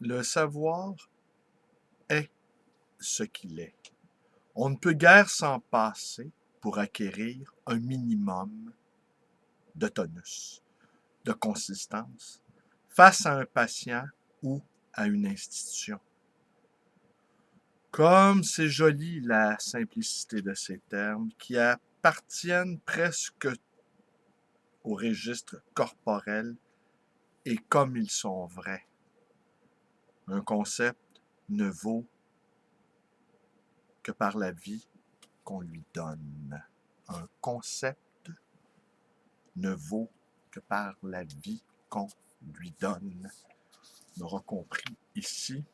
Le savoir est ce qu'il est. On ne peut guère s'en passer pour acquérir un minimum de tonus, de consistance, face à un patient ou à une institution. Comme c'est joli la simplicité de ces termes qui appartiennent presque au registre corporel et comme ils sont vrais. Un concept ne vaut que par la vie qu'on lui donne. Un concept ne vaut que par la vie qu'on lui donne. On aura compris ici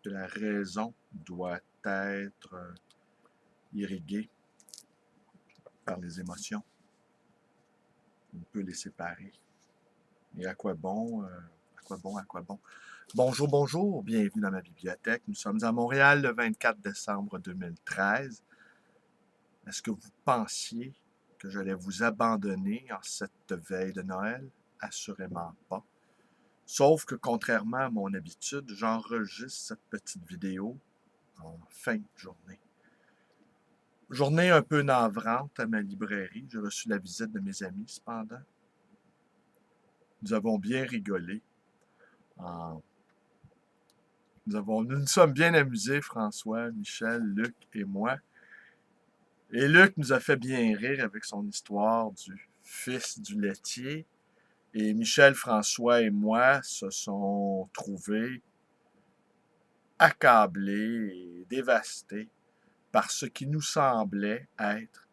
que la raison doit être irriguée par les émotions. On peut les séparer. Et à quoi bon, à quoi bon, à quoi bon? Bonjour, bonjour, bienvenue dans ma bibliothèque. Nous sommes à Montréal le 24 décembre 2013. Est-ce que vous pensiez que j'allais vous abandonner en cette veille de Noël? Assurément pas. Sauf que contrairement à mon habitude, j'enregistre cette petite vidéo en fin de journée. Journée un peu navrante à ma librairie. J'ai reçu la visite de mes amis cependant. Nous avons bien rigolé. Nous nous sommes bien amusés, François, Michel, Luc et moi. Et Luc nous a fait bien rire avec son histoire du fils du laitier. Et Michel, François et moi se sont trouvés accablés et dévastés par ce qui nous semblait être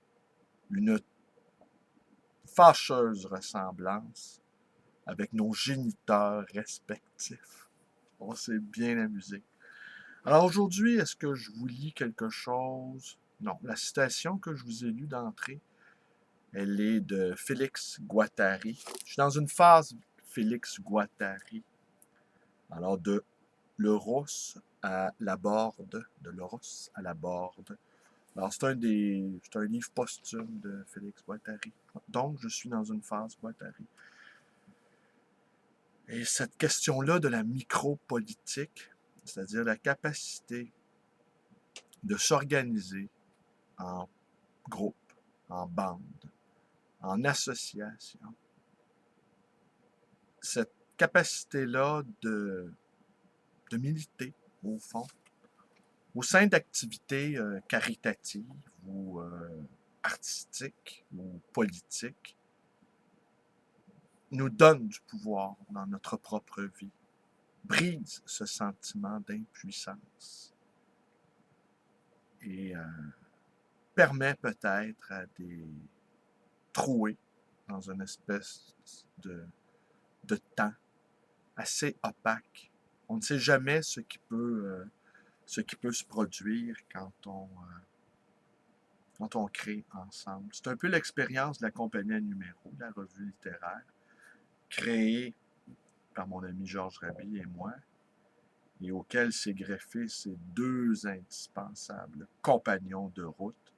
une fâcheuse ressemblance avec nos géniteurs respectifs. On s'est bien amusé. Alors aujourd'hui, est-ce que je vous lis quelque chose? Non, la citation que je vous ai lue d'entrée, elle est de Félix Guattari. Je suis dans une phase Félix Guattari. Alors de l'Euros à la Borde, de l'Euros à la Borde. Alors c'est un livre posthume de Félix Guattari. Donc je suis dans une phase Guattari. Et cette question-là de la micropolitique, c'est-à-dire la capacité de s'organiser en groupe, en bande, en association, cette capacité-là de militer, au fond, au sein d'activités caritatives ou artistiques ou politiques, nous donne du pouvoir dans notre propre vie, brise ce sentiment d'impuissance et permet peut-être à des troués dans une espèce de temps assez opaque. On ne sait jamais ce qui peut se produire quand on crée ensemble. C'est un peu l'expérience de la compagnie à numéros, la revue littéraire, créée par mon ami Georges Raby et moi, et auquel s'est greffé ces deux indispensables compagnons de route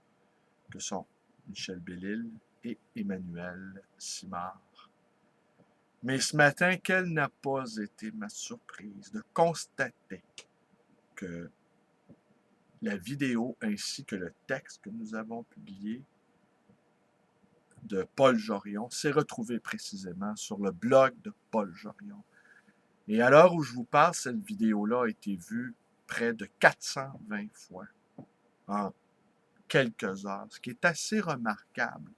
que sont Michel Bellil et Emmanuel Simard. Mais ce matin, quelle n'a pas été ma surprise de constater que la vidéo ainsi que le texte que nous avons publié de Paul Jorion s'est retrouvé précisément sur le blog de Paul Jorion. Et à l'heure où je vous parle, cette vidéo-là a été vue près de 420 fois en quelques heures, ce qui est assez remarquable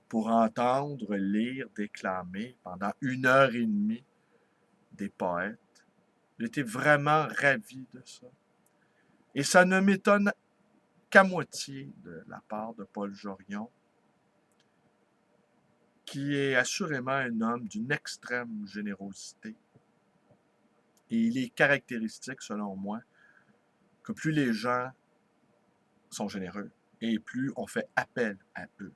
pour entendre lire, déclamer pendant 1 heure et demie des poètes. J'étais vraiment ravi de ça. Et ça ne m'étonne qu'à moitié de la part de Paul Jorion, qui est assurément un homme d'une extrême générosité. Et il est caractéristique, selon moi, que plus les gens sont généreux, et plus on fait appel à eux.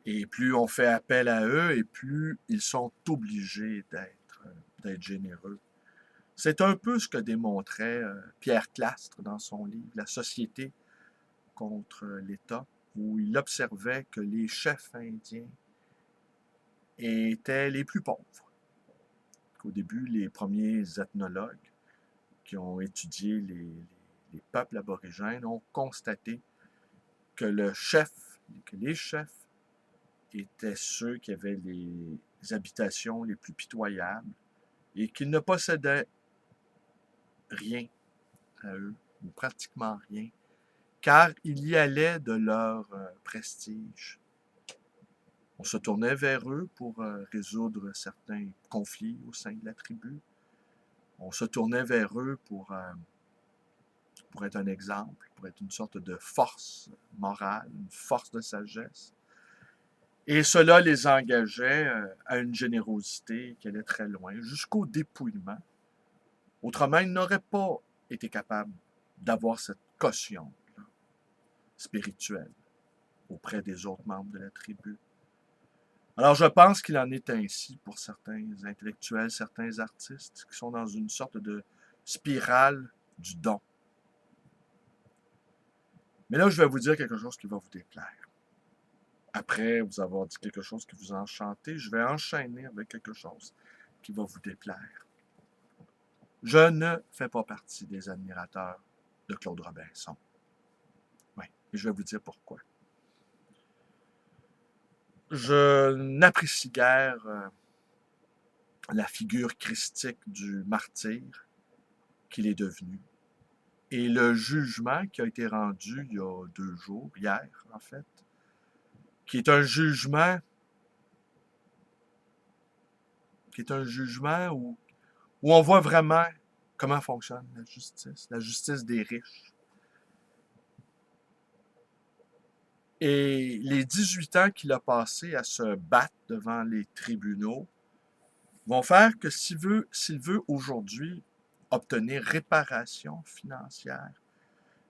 Et plus on fait appel à eux, et plus ils sont obligés d'être généreux. C'est un peu ce que démontrait Pierre Clastre dans son livre « La société contre l'État », où il observait que les chefs indiens étaient les plus pauvres. Qu'au début, les premiers ethnologues qui ont étudié les peuples aborigènes ont constaté que les chefs étaient ceux qui avaient les habitations les plus pitoyables et qu'ils ne possédaient rien à eux, ou pratiquement rien, car il y allait de leur prestige. On se tournait vers eux pour résoudre certains conflits au sein de la tribu. On se tournait vers eux pour être un exemple, pour être une sorte de force morale, une force de sagesse. Et cela les engageait à une générosité qui allait très loin, jusqu'au dépouillement. Autrement, ils n'auraient pas été capables d'avoir cette caution spirituelle auprès des autres membres de la tribu. Alors, je pense qu'il en est ainsi pour certains intellectuels, certains artistes qui sont dans une sorte de spirale du don. Mais là, je vais vous dire quelque chose qui va vous déplaire. Après vous avoir dit quelque chose qui vous a enchanté, je vais enchaîner avec quelque chose qui va vous déplaire. Je ne fais pas partie des admirateurs de Claude Robinson. Oui, et je vais vous dire pourquoi. Je n'apprécie guère la figure christique du martyr qu'il est devenu. Et le jugement qui a été rendu il y a 2 jours, hier en fait, qui est un jugement où on voit vraiment comment fonctionne la justice des riches. Et les 18 ans qu'il a passé à se battre devant les tribunaux vont faire que s'il veut aujourd'hui obtenir réparation financière,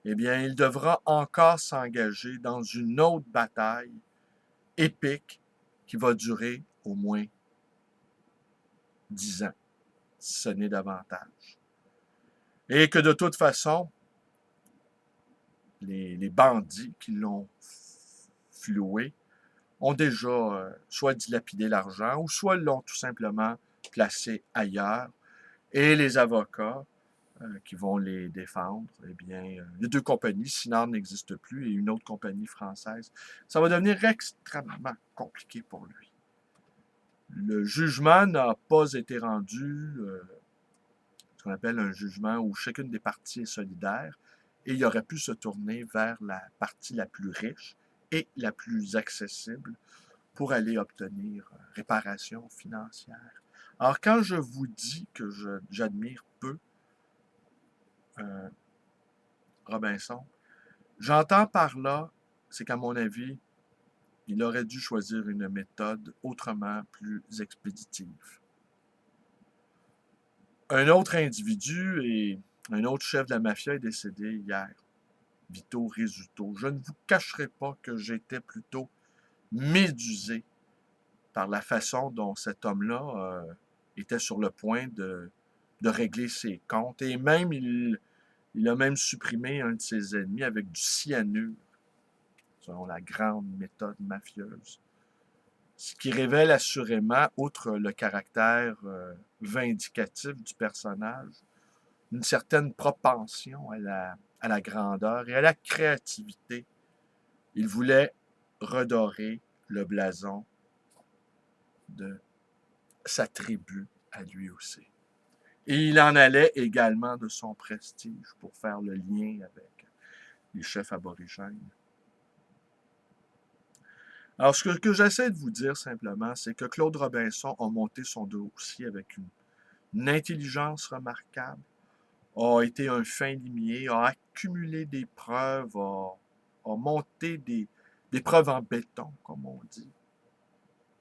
eh bien, il devra encore s'engager dans une autre bataille épique qui va durer au moins 10 ans, si ce n'est davantage. Et que de toute façon, les bandits qui l'ont floué ont déjà soit dilapidé l'argent ou soit l'ont tout simplement placé ailleurs. Et les avocats qui vont les défendre, eh bien, les 2 compagnies, Sinard n'existe plus et une autre compagnie française, ça va devenir extrêmement compliqué pour lui. Le jugement n'a pas été rendu, ce qu'on appelle un jugement où chacune des parties est solidaire, et il aurait pu se tourner vers la partie la plus riche et la plus accessible pour aller obtenir réparation financière. Alors, quand je vous dis que j'admire peu Robinson, j'entends par là, c'est qu'à mon avis, il aurait dû choisir une méthode autrement plus expéditive. Un autre individu et un autre chef de la mafia est décédé hier, Vito Rizzuto. Je ne vous cacherai pas que j'étais plutôt médusé par la façon dont cet homme-là était sur le point de régler ses comptes. Et même, il a même supprimé un de ses ennemis avec du cyanure, selon la grande méthode mafieuse. Ce qui révèle assurément, outre le caractère vindicatif du personnage, une certaine propension à la grandeur et à la créativité. Il voulait redorer le blason de sa tribu à lui aussi. Et il en allait également de son prestige pour faire le lien avec les chefs aborigènes. Alors, ce que j'essaie de vous dire simplement, c'est que Claude Robinson a monté son dossier avec une intelligence remarquable, a été un fin limier, a accumulé des preuves, a monté des preuves en béton, comme on dit.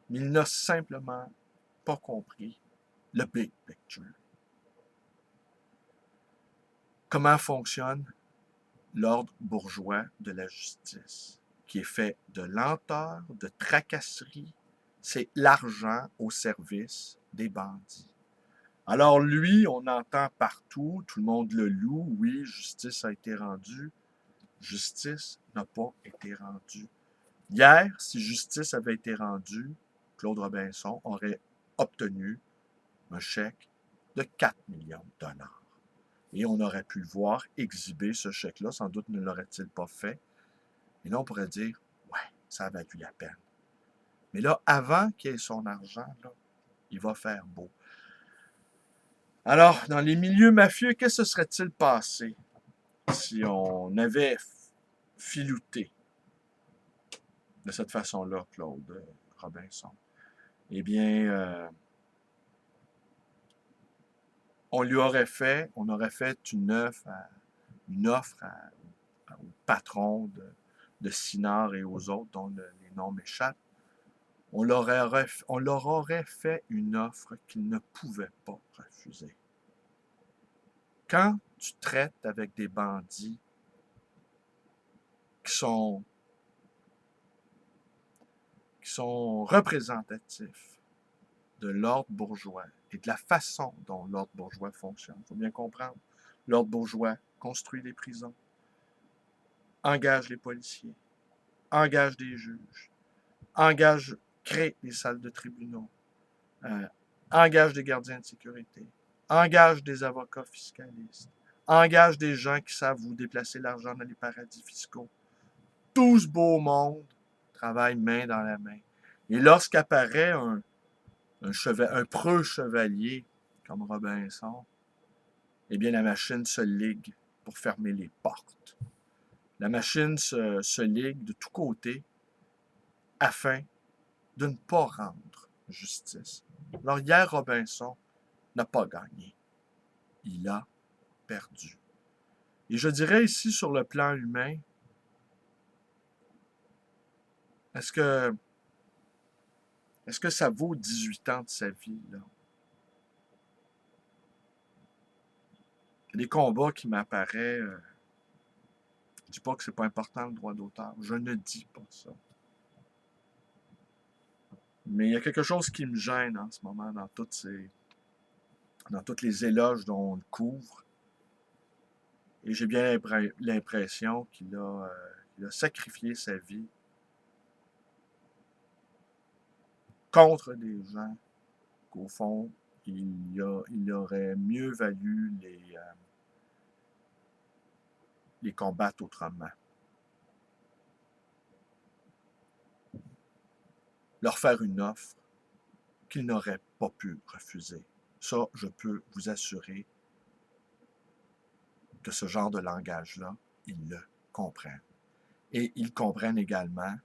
Mais il n'a simplement pas compris le big picture. Comment fonctionne l'ordre bourgeois de la justice, qui est fait de lenteur, de tracasserie. C'est l'argent au service des bandits. Alors lui, on entend partout, tout le monde le loue, oui, justice a été rendue. Justice n'a pas été rendue. Hier, si justice avait été rendue, Claude Robinson aurait obtenu un chèque de 4 millions de $. Et on aurait pu le voir exhiber ce chèque-là, sans doute ne l'aurait-il pas fait. Et là, on pourrait dire, ouais, ça a valu la peine. Mais là, avant qu'il ait son argent, là, il va faire beau. Alors, dans les milieux mafieux, qu'est-ce que se serait-il passé si on avait filouté de cette façon-là, Claude Robinson? Eh bien, on aurait fait une offre au patron de Sinard et aux autres, dont les noms m'échappent. On leur aurait fait une offre qu'ils ne pouvaient pas refuser. Quand tu traites avec des bandits qui sont représentatifs de l'ordre bourgeois et de la façon dont l'ordre bourgeois fonctionne, il faut bien comprendre, l'ordre bourgeois construit les prisons, engage les policiers, engage des juges, crée des salles de tribunaux, engage des gardiens de sécurité, engage des avocats fiscalistes, engage des gens qui savent vous déplacer l'argent dans les paradis fiscaux. Tout ce beau monde travaille main dans la main. Et lorsqu'apparaît un preux chevalier comme Robinson, eh bien la machine se ligue pour fermer les portes. La machine se ligue de tous côtés afin de ne pas rendre justice. Alors hier, Robinson n'a pas gagné. Il a perdu. Et je dirais ici, sur le plan humain, est-ce que ça vaut 18 ans de sa vie, là? Il y a des combats qui m'apparaissent. Je ne dis pas que c'est pas important le droit d'auteur. Je ne dis pas ça. Mais il y a quelque chose qui me gêne en ce moment dans tous les éloges dont on le couvre. Et j'ai bien l'impression qu'il a sacrifié sa vie contre des gens qu'au fond, il aurait mieux valu les combattre autrement. Leur faire une offre qu'ils n'auraient pas pu refuser. Ça, je peux vous assurer que ce genre de langage-là, ils le comprennent. Et ils comprennent également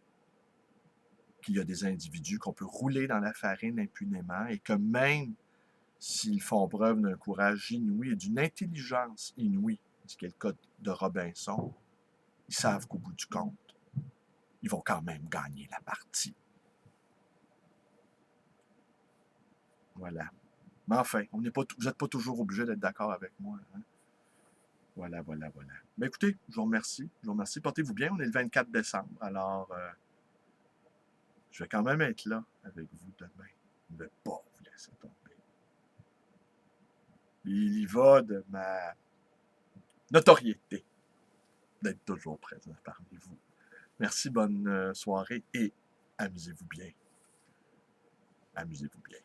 qu'il y a des individus qu'on peut rouler dans la farine impunément et que même s'ils font preuve d'un courage inouï et d'une intelligence inouïe, ce qui est le cas de Robinson, ils savent qu'au bout du compte, ils vont quand même gagner la partie. Voilà. Mais enfin, vous n'êtes pas toujours obligé d'être d'accord avec moi. Hein? Voilà. Mais écoutez, je vous remercie. Portez-vous bien. On est le 24 décembre. Alors, je vais quand même être là avec vous demain. Je ne vais pas vous laisser tomber. Il y va de ma notoriété d'être toujours présent parmi vous. Merci, bonne soirée et amusez-vous bien. Amusez-vous bien.